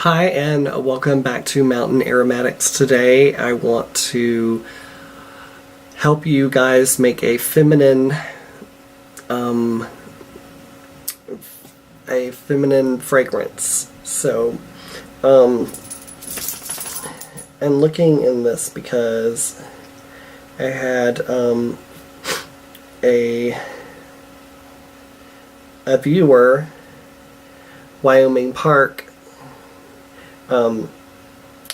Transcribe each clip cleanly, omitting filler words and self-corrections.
Hi and welcome back to Mountain Aromatics. Today I want to help you guys make a feminine fragrance. So I'm looking in this because I had a viewer, Wyoming Park,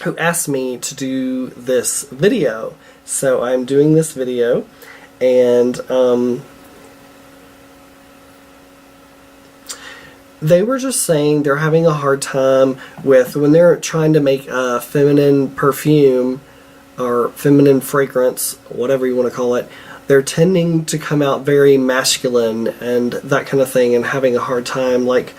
who asked me to do this video. So I'm doing this video, and they were just saying they're having a hard time with when they're trying to make a feminine perfume or feminine fragrance, whatever you want to call it. They're tending to come out very masculine and that kind of thing, and having a hard time, like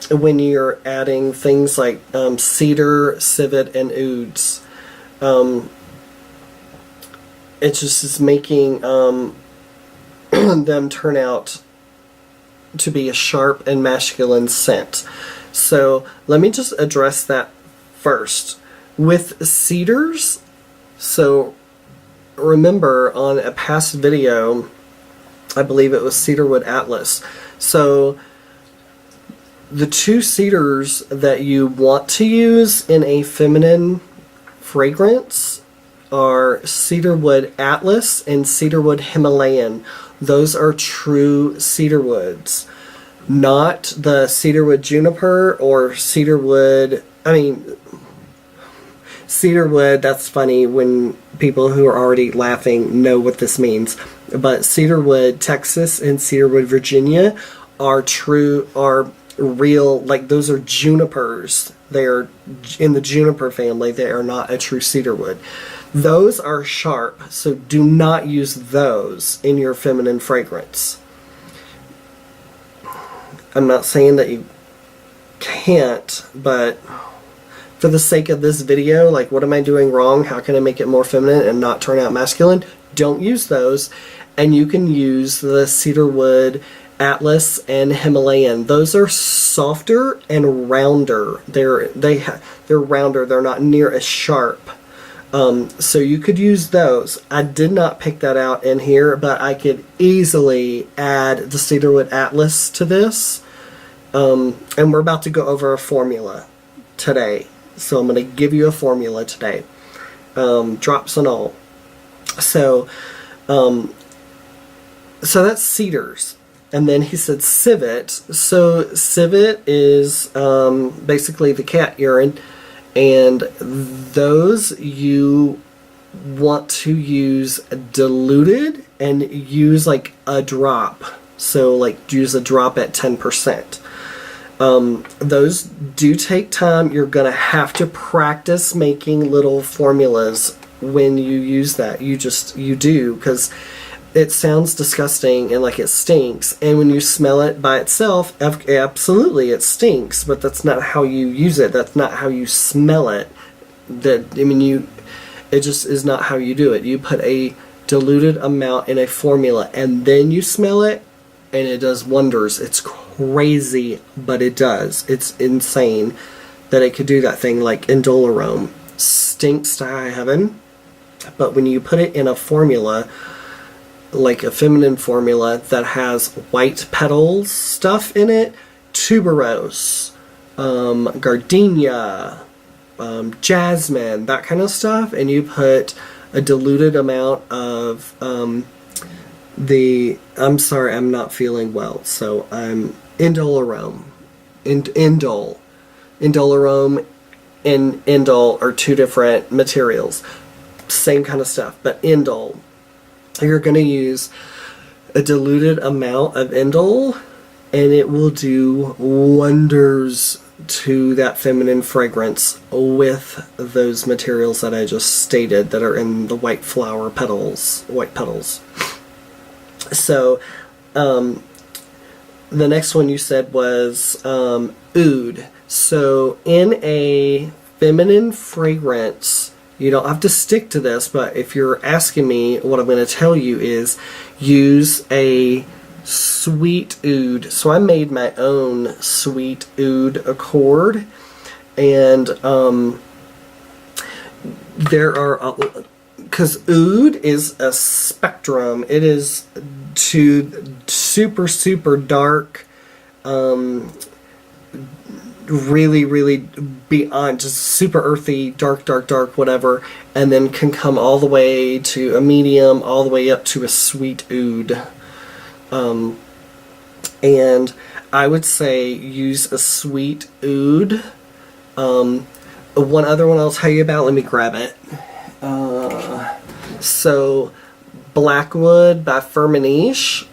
when you're adding things like cedar, civet, and ouds. It just is making them turn out to be a sharp and masculine scent. So let me just address that first. With cedars, so remember on a past video, I believe it was Cedarwood Atlas. So the two cedars that you want to use in a feminine fragrance are Cedarwood Atlas and Cedarwood Himalayan. Those are true cedarwoods, not the cedarwood juniper or cedarwood. Cedarwood, that's funny when people who are already laughing know what this means. But Cedarwood Texas and Cedarwood Virginia are real, like those are junipers. They are in the juniper family. They are not a true cedarwood. Those are sharp, so do not use those in your feminine fragrance. I'm not saying that you can't, but for the sake of this video, like, what am I doing wrong? How can I make it more feminine and not turn out masculine? Don't use those, and you can use the Cedarwood Atlas and Himalayan. Those are softer and rounder. They're rounder. They're not near as sharp. So you could use those. I did not pick that out in here, but I could easily add the Cedarwood Atlas to this. And we're about to go over a formula today. So I'm going to give you a formula today. Drops and all. So that's cedars. And then he said civet. So civet is basically the cat urine. And those you want to use diluted and use like a drop. So like use a drop at 10%. Those do take time. You're going to have to practice making little formulas when you use that. You do, because it sounds disgusting and like it stinks, and when you smell it by itself, absolutely it stinks, but that's not how you use it. That's not how you smell it. It just is not how you do it. You put a diluted amount in a formula and then you smell it, and it does wonders. It's crazy, but it does. It's insane that it could do that thing. Like Indole stinks to high heaven, but when you put it in a formula, like a feminine formula that has white petals stuff in it, tuberose, gardenia, jasmine, that kind of stuff, and you put a diluted amount of I'm sorry, I'm not feeling well, so I'm Indole and indole are two different materials, same kind of stuff, but indole, you're going to use a diluted amount of indole, and it will do wonders to that feminine fragrance with those materials that I just stated that are in the white petals. So the next one you said was oud. So in a feminine fragrance, you don't have to stick to this, but if you're asking me, what I'm going to tell you is use a sweet oud. So I made my own sweet oud accord. And there are, because oud is a spectrum. It is to super, super dark, really, really beyond, just super earthy, dark, dark, dark, whatever, and then can come all the way to a medium, all the way up to a sweet oud. And I would say use a sweet oud. One other one I'll tell you about, let me grab it. So, Blackwood by Firmenich.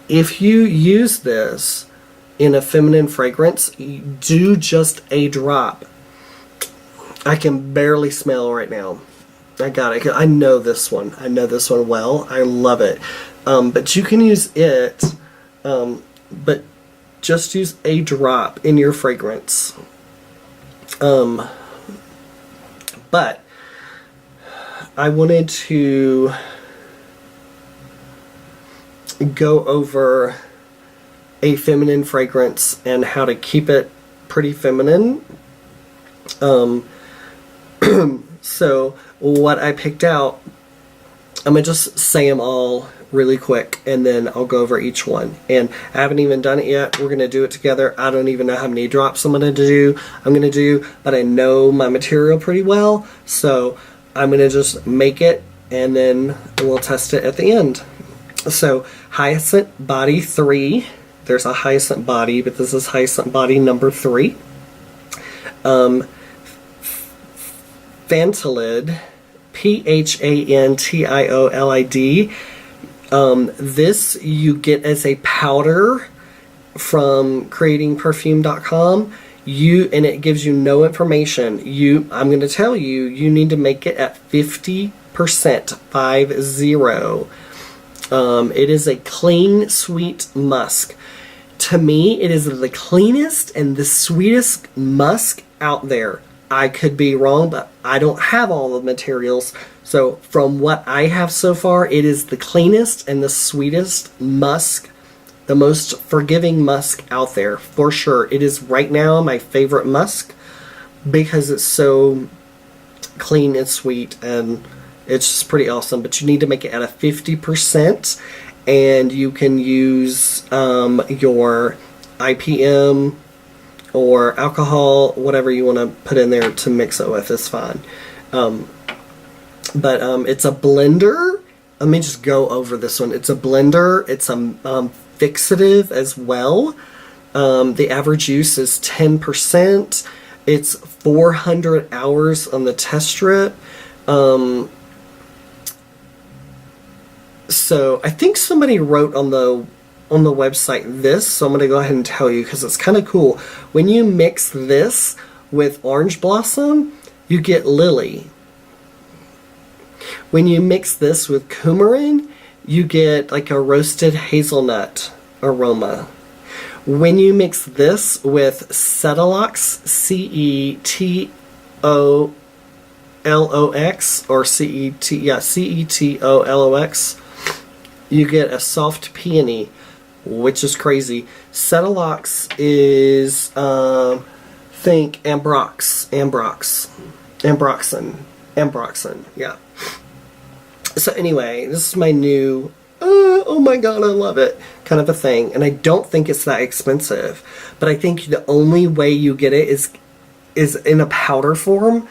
If you use this in a feminine fragrance, do just a drop. I can barely smell right now. I got it. I know this one. I know this one well. I love it. But you can use it, but just use a drop in your fragrance. But I wanted to go over a feminine fragrance and how to keep it pretty feminine. So what I picked out, I'm going to just say them all really quick and then I'll go over each one. And I haven't even done it yet. We're going to do it together. I don't even know how many drops I'm going to do, but I know my material pretty well. So I'm going to just make it and then we'll test it at the end. So Hyacinth Body 3. There's a Hyacinth Body, but this is Hyacinth Body number 3. Phantiolid, Phantiolid. This you get as a powder from creatingperfume.com. And it gives you no information. I'm going to tell you, you need to make it at 50%, 50. It is a clean, sweet musk. To me, it is the cleanest and the sweetest musk out there. I could be wrong, but I don't have all the materials. So from what I have so far, it is the cleanest and the sweetest musk, the most forgiving musk out there, for sure. It is right now my favorite musk because it's so clean and sweet, and it's just pretty awesome. But you need to make it at a 50%, and you can use your IPM or alcohol, whatever you want to put in there to mix it with is fine. But it's a blender. Let me just go over this one. It's a blender. It's a fixative as well. The average use is 10%. It's 400 hours on the test strip. So I think somebody wrote on the website this, so I'm going to go ahead and tell you because it's kind of cool. When you mix this with orange blossom, you get lily. When you mix this with coumarin, you get like a roasted hazelnut aroma. When you mix this with Cetolox, Cetolox, or Cetolox, you get a soft peony, which is crazy. Cetolox is, think ambroxan, yeah. So anyway, this is my new, oh my god, I love it, kind of a thing. And I don't think it's that expensive, but I think the only way you get it is in a powder form.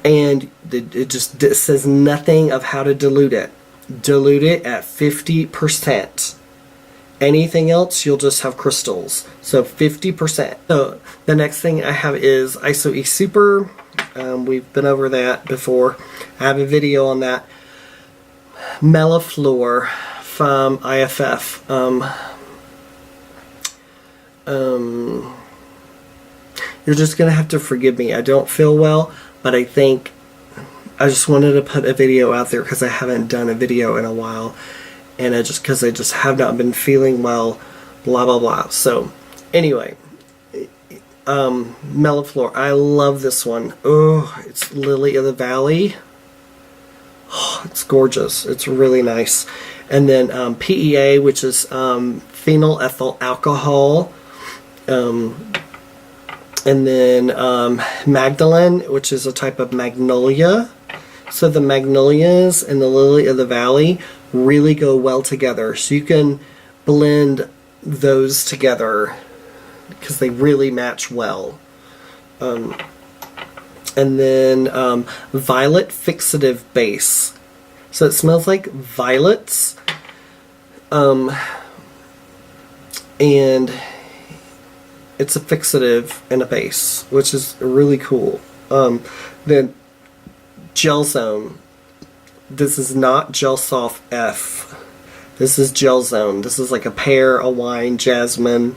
And it says nothing of how to dilute it. Dilute it at 50%. Anything else, you'll just have crystals. So 50%. So the next thing I have is ISO E Super. We've been over that before. I have a video on that. Mellifleur from IFF. You're just going to have to forgive me. I don't feel well, but I think I just wanted to put a video out there because I haven't done a video in a while. And because I just have not been feeling well, blah, blah, blah. So, anyway, Mellifleur. I love this one. Oh, it's Lily of the Valley. Oh, it's gorgeous. It's really nice. And then PEA, which is phenyl ethyl alcohol. And then Magdalene, which is a type of magnolia. So the magnolias and the lily of the valley really go well together. So you can blend those together because they really match well. And then Violet Fixative Base. So it smells like violets. And it's a fixative and a base, which is really cool. Then Gel Zone. This is not Gel Soft F. This is Gel Zone. This is like a pear, a wine, jasmine,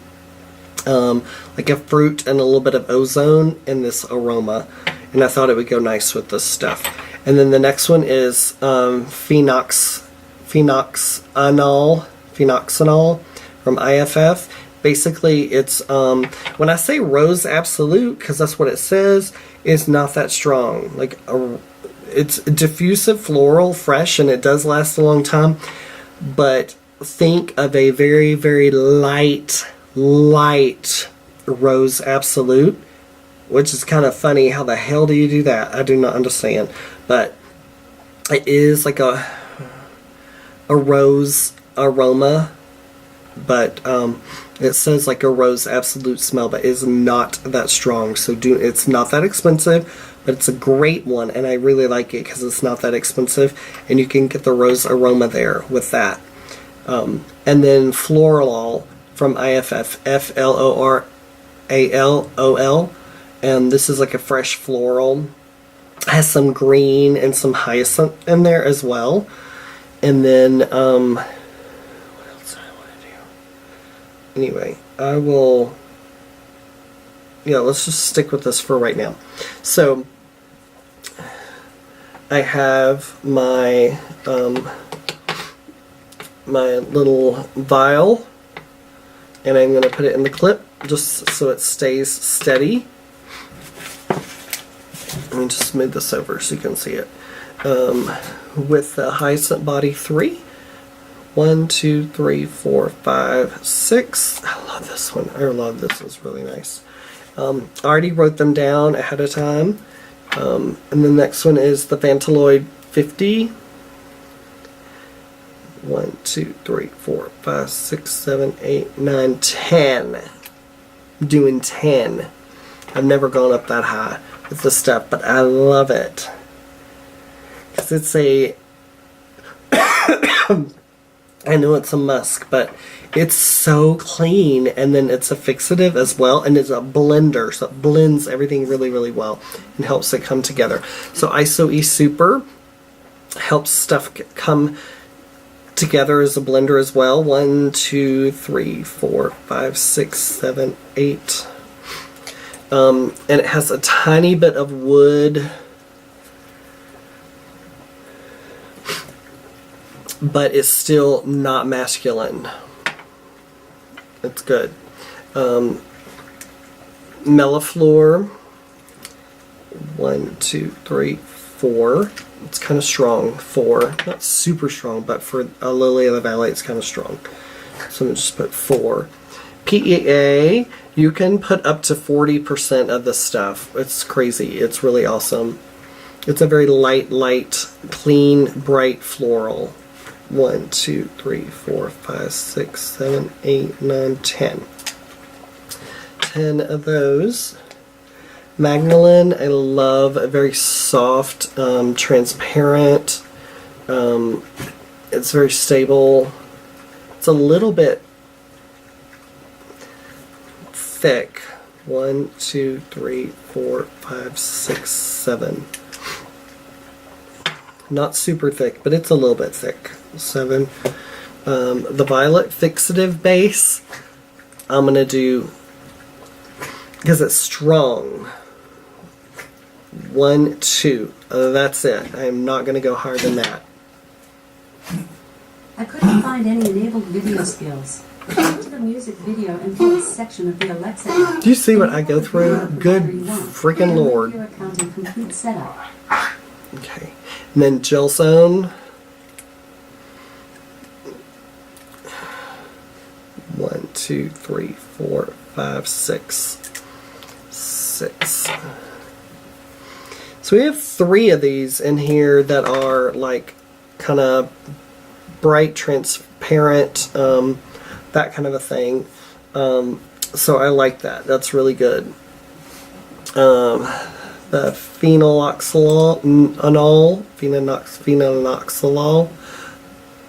like a fruit and a little bit of ozone in this aroma. And I thought it would go nice with this stuff. And then the next one is Phenoxanol from IFF. Basically, it's, when I say Rose Absolute, because that's what it says, it's not that strong. Like, it's diffusive, floral, fresh, and it does last a long time. But think of a very, very light Rose Absolute, which is kind of funny. How the hell do you do that? I do not understand. But it is like a rose aroma, but it says like a Rose Absolute smell, but is not that strong. So it's not that expensive, but it's a great one, and I really like it because it's not that expensive, and you can get the rose aroma there with that. And then Floral from IFF, FLORALOL, and this is like a fresh floral. It has some green and some hyacinth in there as well. And then what else do I want to do? Anyway, let's just stick with this for right now. So I have my my little vial, and I'm going to put it in the clip just so it stays steady. Let me just move this over so you can see it. With the Hyacinth Body 3. 1, 2, 3, 4, 5, 6. I love this one. I love this. It's really nice. I already wrote them down ahead of time. And the next one is the Vantaloid 50. 1, 2, 3, 4, 5, 6, 7, 8, 9, 10. I'm doing 10. I've never gone up that high with this stuff, but I love it. Because it's a... I know it's a musk, but it's so clean, and then it's a fixative as well, and it's a blender, so it blends everything really, really well and helps it come together. So ISO E Super helps stuff come together as a blender as well. 1, 2, 3, 4, 5, 6, 7, 8. And it has a tiny bit of wood, but it's still not masculine. It's good. Melliflor. 1, 2, 3, 4. It's kind of strong. 4. Not super strong, but for a Lily of the Valley, it's kind of strong. So I'm going to just put 4. PEA. You can put up to 40% of this stuff. It's crazy. It's really awesome. It's a very light, clean, bright floral. 1, 2, 3, 4, 5, 6, 7, 8, 9, 10. 10 of those. Magdalene, I love. A very soft, transparent. It's very stable. It's a little bit thick. 1, 2, 3, 4, 5, 6, 7. Not super thick, but it's a little bit thick. 7. The Violet Fixative Base, I'm going to do, because it's strong, 1, 2. That's it. I'm not going to go higher than that. I couldn't find any enabled video skills. Go to the music video and voice section of the Alexa app. Do you see what I go through? Good freaking Lord. Your account and complete setup. Okay. And then Gel Zone. 1, 2, 3, 4, 5, 6, 6. So we have 3 of these in here that are like kind of bright, transparent, that kind of a thing. So I like that. That's really good. The phenoxylol,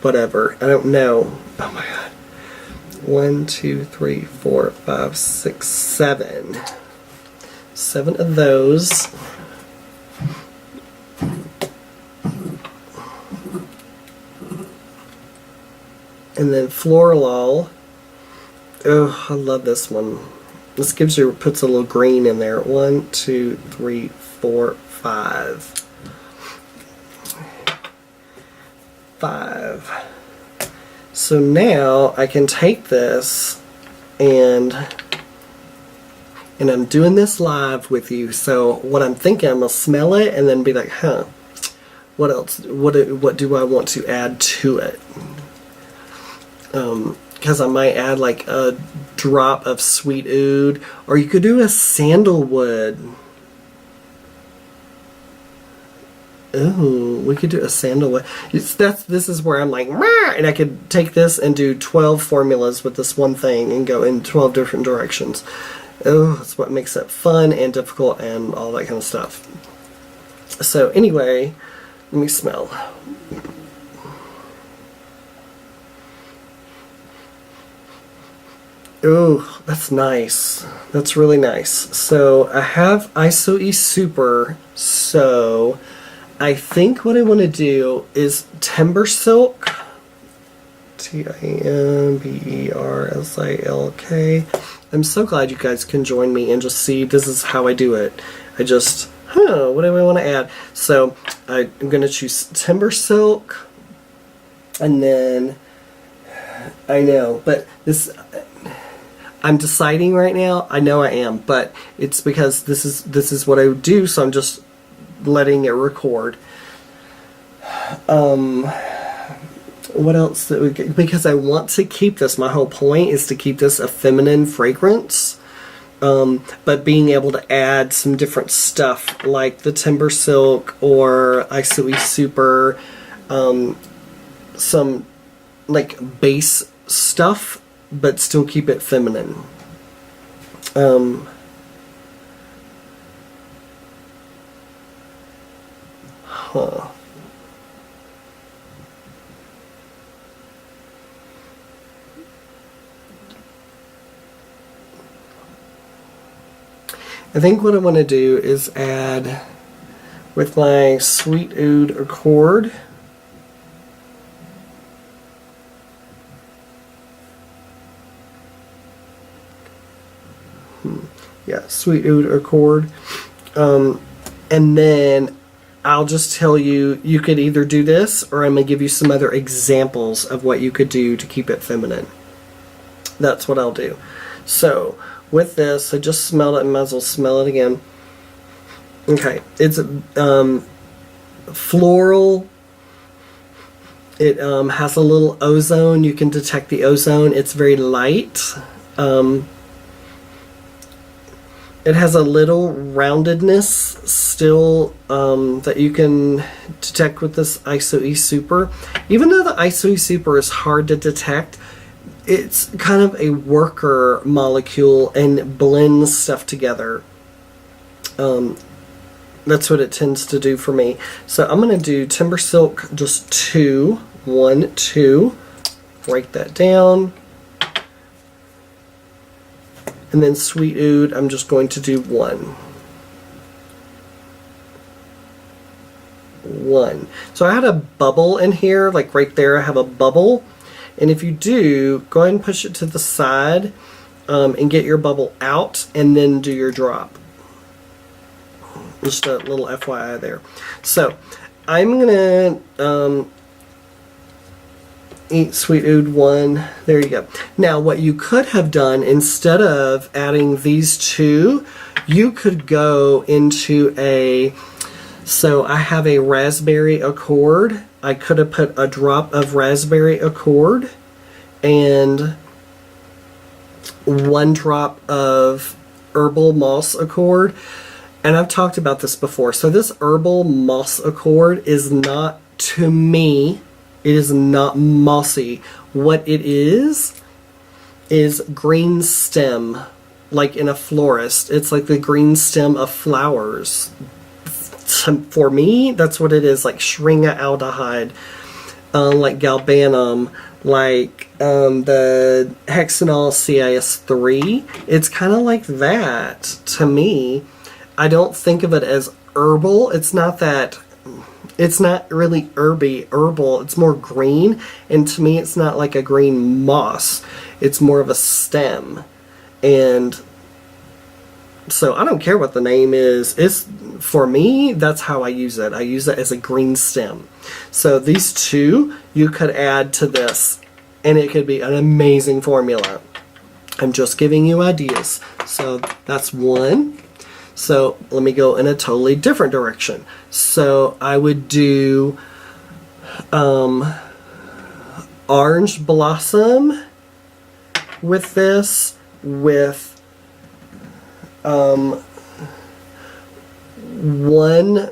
whatever. I don't know. Oh my god. 1, 2, 3, 4, 5, 6, 7. 7 of those. And then Floralol. Oh, I love this one. This puts a little green in there. 1, 2, 3, 4, 5. 5. So now I can take this and I'm doing this live with you. So what I'm thinking, I'm gonna smell it and then be like, huh, what else? What do I want to add to it? Because I might add like a drop of sweet oud, or you could do a sandalwood. Ooh, we could do a sandalwood. This is where I'm like, and I could take this and do 12 formulas with this one thing and go in 12 different directions. Oh, that's what makes it fun and difficult and all that kind of stuff. So anyway, let me smell. Oh, that's nice. That's really nice. So I have ISO-E Super, so I think what I want to do is Timber Silk. Timbersilk. I'm so glad you guys can join me and just see this is how I do it. I just, what do I want to add? So I'm going to choose Timber Silk, and then I know, but this, I'm deciding right now. I know I am, but it's because this is what I would do, so I'm just letting it record. What else? Because I want to keep this. My whole point is to keep this a feminine fragrance, but being able to add some different stuff like the Timber Silk or ISO-E Super, some like base stuff, but still keep it feminine. I think what I want to do is add with my Sweet Oud Accord. Yeah, Sweet Oud Accord. And then I'll just tell you, you could either do this, or I'm going to give you some other examples of what you could do to keep it feminine. That's what I'll do. So, with this, I just smelled it and might as well smell it again. Okay, it's floral. It has a little ozone. You can detect the ozone. It's very light. It has a little roundedness still that you can detect with this ISO-E Super. Even though the ISO-E Super is hard to detect, it's kind of a worker molecule and blends stuff together. That's what it tends to do for me. So I'm going to do Timber Silk just 2. 1, 2. Write that down. And then Sweet Oud, I'm just going to do 1. 1. So I had a bubble in here, like right there I have a bubble. And if you do, go ahead and push it to the side and get your bubble out and then do your drop. Just a little FYI there. So I'm going to eat Sweet Oud 1. There you go. Now what you could have done, instead of adding these two, you could go into so I have a Raspberry Accord. I could have put a drop of Raspberry Accord and 1 drop of herbal moss accord. And I've talked about this before. So this herbal moss accord is not, to me, it is not mossy. What it is green stem, like in a florist. It's like the green stem of flowers. For me, that's what it is, like shringa-aldehyde, like galbanum, like the hexanol CIS3. It's kind of like that to me. I don't think of it as herbal. It's not really herbal. It's more green, and to me it's not like a green moss. It's more of a stem. And so I don't care what the name is. For me, that's how I use it. I use it as a green stem. So these two you could add to this, and it could be an amazing formula. I'm just giving you ideas. So that's one. So let me go in a totally different direction. So I would do orange blossom with this, with 1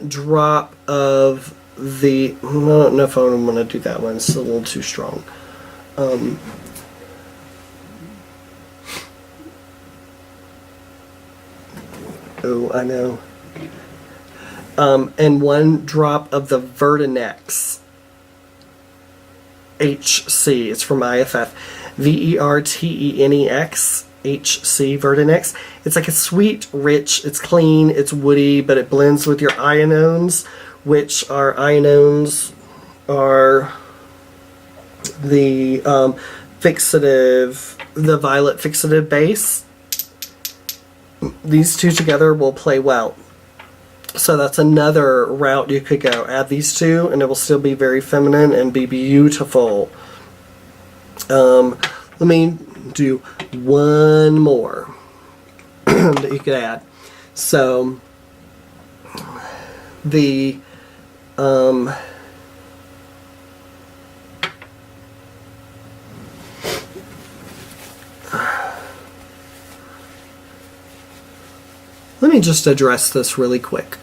drop of the, I don't know if I'm going to do that one. It's a little too strong. Oh, I know. And 1 drop of the Vertinex HC. It's from IFF. VERTENEX HC Vertinex. It's like a sweet, rich, it's clean, it's woody, but it blends with your ionones, which are the fixative, the violet fixative base. These two together will play well. So that's another route you could go. Add these two and it will still be very feminine and be beautiful. Let me do one more that you could add. So the let me just address this really quick.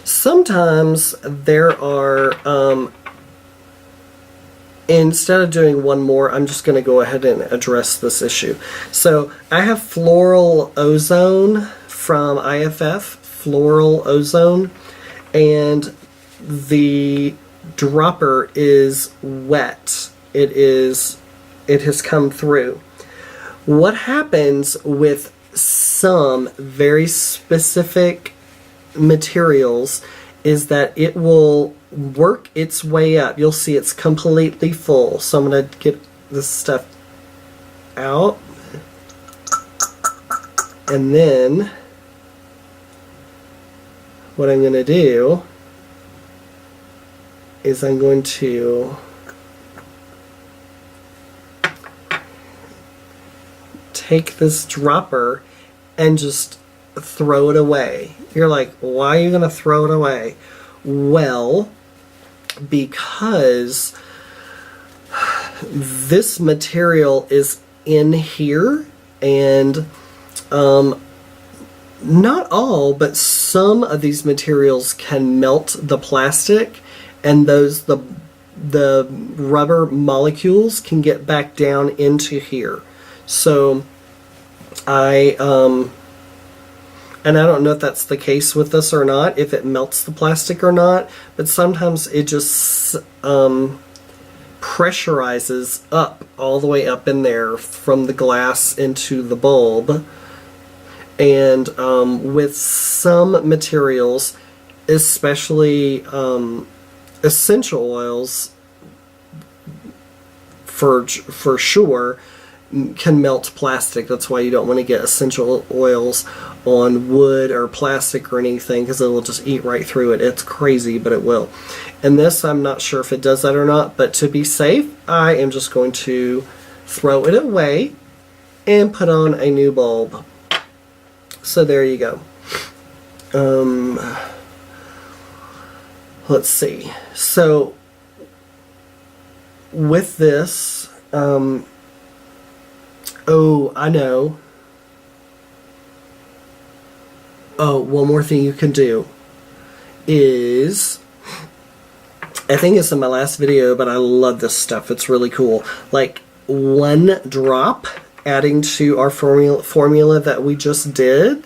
Sometimes there are, instead of doing one more, I'm just going to go ahead and address this issue. So I have floral ozone from IFF, floral ozone, and the dropper is wet. It has come through. What happens with some very specific materials is that it will work its way up. You'll see it's completely full. So I'm going to get this stuff out. And then what I'm going to do is I'm going to take this dropper and just throw it away. You're like, why are you going to throw it away? Well, because this material is in here, and not all, but some of these materials can melt the plastic, and the rubber molecules can get back down into here. So and I don't know if that's the case with this or not, if it melts the plastic or not, but sometimes it just pressurizes up, all the way up in there from the glass into the bulb. And with some materials, especially essential oils, for sure, can melt plastic. That's why you don't want to get essential oils on wood or plastic or anything, because it will just eat right through it. It's crazy, but it will. And this, I'm not sure if it does that or not, but to be safe, I am just going to throw it away and put on a new bulb. So there you go. Let's see. So with this, oh, I know. Oh, one more thing you can do is, I think it's in my last video, but I love this stuff. It's really cool. Like 1 drop, adding to our formula that we just did,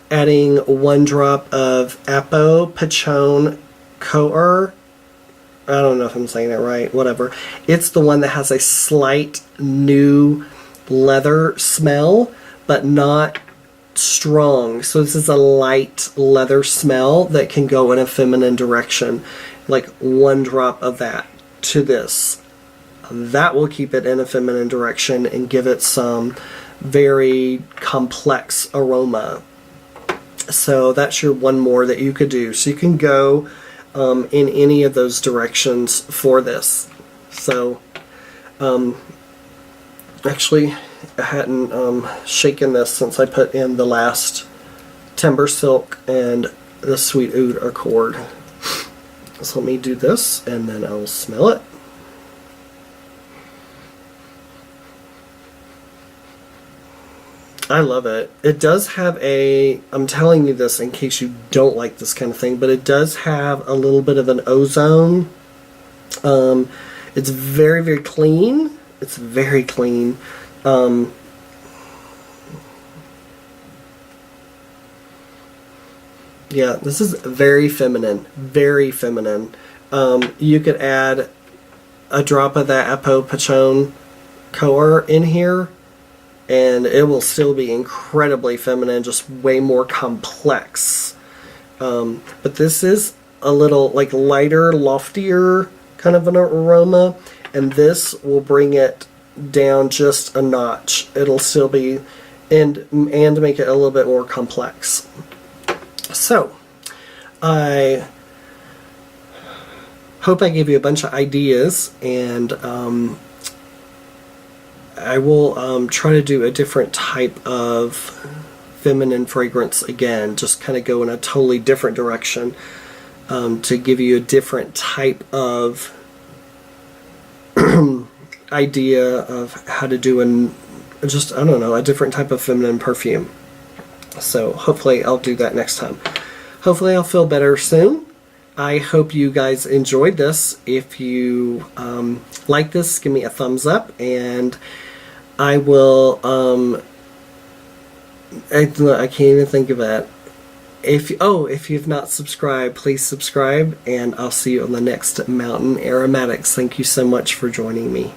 adding 1 drop of Apo Pachon Coer. I don't know if I'm saying it right, whatever. It's the one that has a slight new leather smell, but not strong. So this is a light leather smell that can go in a feminine direction. Like 1 drop of that to this. That will keep it in a feminine direction and give it some very complex aroma. So that's your one more that you could do. So you can go in any of those directions for this. So actually I hadn't shaken this since I put in the last Timber Silk and the Sweet Oud Accord. So let me do this and then I'll smell it. I love it. It does have I'm telling you this in case you don't like this kind of thing, but it does have a little bit of an ozone. It's very, very clean. It's very clean. Yeah, this is very feminine. Very feminine. You could add a drop of that Apo Pachon Coer in here, and it will still be incredibly feminine, just way more complex. But this is a little like lighter, loftier kind of an aroma, and this will bring it down just a notch. It'll still be, and make it a little bit more complex. So, I hope I gave you a bunch of ideas, and I will try to do a different type of feminine fragrance again, just kind of go in a totally different direction to give you a different type of idea of how to do I don't know, a different type of feminine perfume. So hopefully I'll do that next time. Hopefully I'll feel better soon. I hope you guys enjoyed this. If you like this, give me a thumbs up, and I will, I can't even think of that. If you've not subscribed, please subscribe, and I'll see you on the next Mountain Aromatics. Thank you so much for joining me.